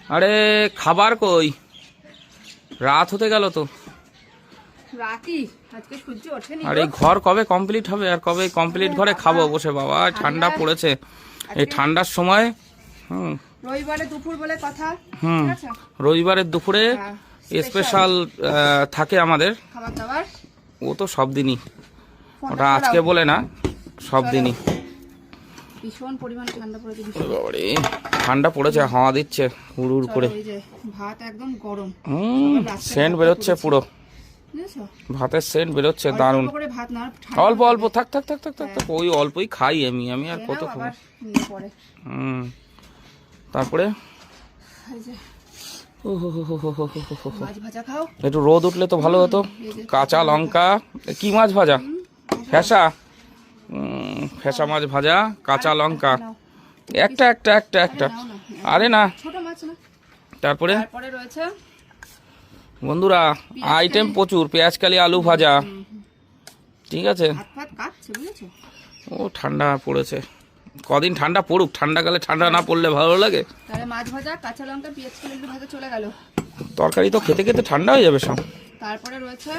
আরে খাবার কই? রাত হতে গেল তো। আর এই ঘর কবে কমপ্লিট হবে? আর কবে কমপ্লিট ঘরে খাবো বসে? বাবা ঠান্ডা পড়েছে এই ঠান্ডার সময়। রবিবারে দুপুর বলে কথা। রবিবারের দুপুরে স্পেশাল থাকে আমাদের খাবার দাবার। ও তো সব দিনই, ওটা আজকে বলে না, সব দিনই। ভীষণ পরিমাণ ঠান্ডা পড়েছে। ঠান্ডা পড়েছে, হাওয়া দিচ্ছে হুড় হুড় করে। ভাত একদম গরম। সেন্ট বেরোচ্ছে পুরো, ভাতের সেন্ট বেরোচ্ছে দারুণ। অল্প অল্প থাক থাক থাক থাক থাক থাক, ওই অল্পই খাই আমি আর কত খাবো। তারপরে একটু রোদ উঠলে তো ভালো হতো। কাঁচা লঙ্কা, কি মাছ ভাজা? ফ্যাসা, ফ্যাসা মাছ ভাজা, কাঁচা লঙ্কা, একটা একটা একটা একটা। আরে না, তারপরে বন্ধুরা আইটেম প্রচুর, পেঁয়াজকালি আলু ভাজা। ঠিক আছে, ও ঠান্ডা পড়েছে, কদিন ঠান্ডা পড়ুক, ঠান্ডাকালে ঠান্ডা না পড়লে ভালো লাগে। মাছ ভাজা, কাঁচা লঙ্কা, পেঁয়াজ কালি ভাজা চলে গেল। তরকারি তো খেতে খেতে ঠান্ডা হয়ে যাবে সব। তারপরে রয়েছে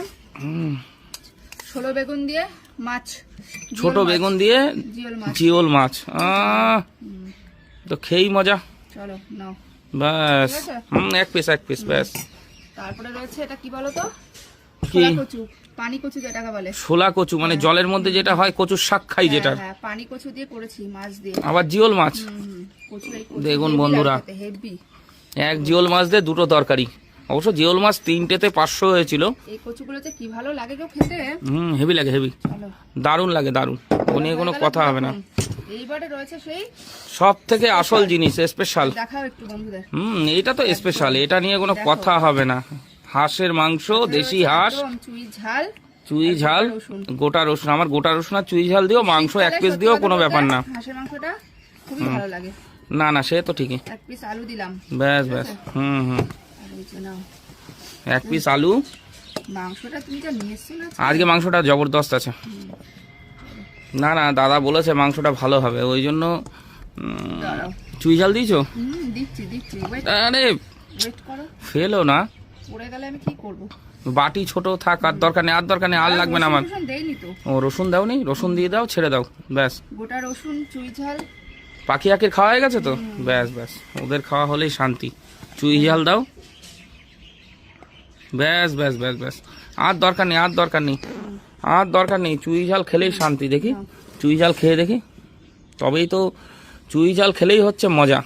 ছোট বেগুন দিয়ে মাছ, ছোট বেগুন দিয়ে জিওল মাছ। তো খেয়েই মজা। চলো নাও ব্যাস, এক পিস এক পিস ব্যাস। তারপরে রয়েছে এটা কি বলো তো, কি কচু, পানি কচু যেটাকে বলে। ছোলা কচু মানে জলের মধ্যে যেটা হয়, কচুর শাক খাই যেটা। হ্যাঁ, পানি কচু দিয়ে করেছি, মাছ দিয়ে। আবার জিওল মাছ। দেখুন বন্ধুরা, এক জিওল মাছ দিয়ে দুটো তরকারি। অবশ্য জিওল মাছ 3টেতে 500 হয়েছিল। এই কচুগুলোতে কি ভালো লাগে গো খেতে। হেভি লাগে, হেভি, দারুণ লাগে, দারুণ। ও নিয়ে কোনো কথা হবে না। এইবারে রয়েছে সেই সব থেকে আসল জিনিস, স্পেশাল। দেখাও একটু বন্ধুদের। এটা তো স্পেশাল, এটা নিয়ে কোনো কথা হবে না। হাঁসের মাংস, দেশি হাঁস, চুই ঝাল, গোটা রসুন। আমার গোটা রসুন আর চুই ঝাল দিও, মাংস এক পিস দিও, কোনো ব্যাপার না। হাঁসের মাংসটা খুবই ভালো লাগে। না না, সে তো ঠিকই। এক পিস আলু দিলাম, ব্যাস ব্যাস। এক পিস আলু। মাংসটা তুমি যা নিয়েছিলে আজকে মাংসটা জবরদস্ত আছে। না না, দাদা বলেছে মাংসটা ভালো হবে, ওই জন্য। চুই ঝাল দিয়েছো? দিচ্ছি দিচ্ছি। আরে ওয়েট করো, ফেলো না, পড়ে গেলে আমি কি করব? বাটি ছোট থাক, আর দরকার নেই, আর দরকার নেই, আর লাগবে না আমার। দেইনি তো। ও রসুন দাও নি? রসুন দিয়ে দাও, ছেড়ে দাও, ব্যাস। গোটা রসুন, চুই ঝাল। পাখি আঁকির খাওয়া হয়ে গেছে তো, ব্যাস ব্যাস, ওদের খাওয়া হলেই শান্তি। চুই ঝাল দাও, ব্যাস ব্যাস ব্যাস ব্যাস। আর দরকার নেই, আর দরকার নেই, আর দরকার নেই। চুই ঝাল খেলেই শান্তি। দেখি চুই ঝাল খেয়ে দেখি, তবেই তো, চুই ঝাল খেলেই হচ্ছে মজা।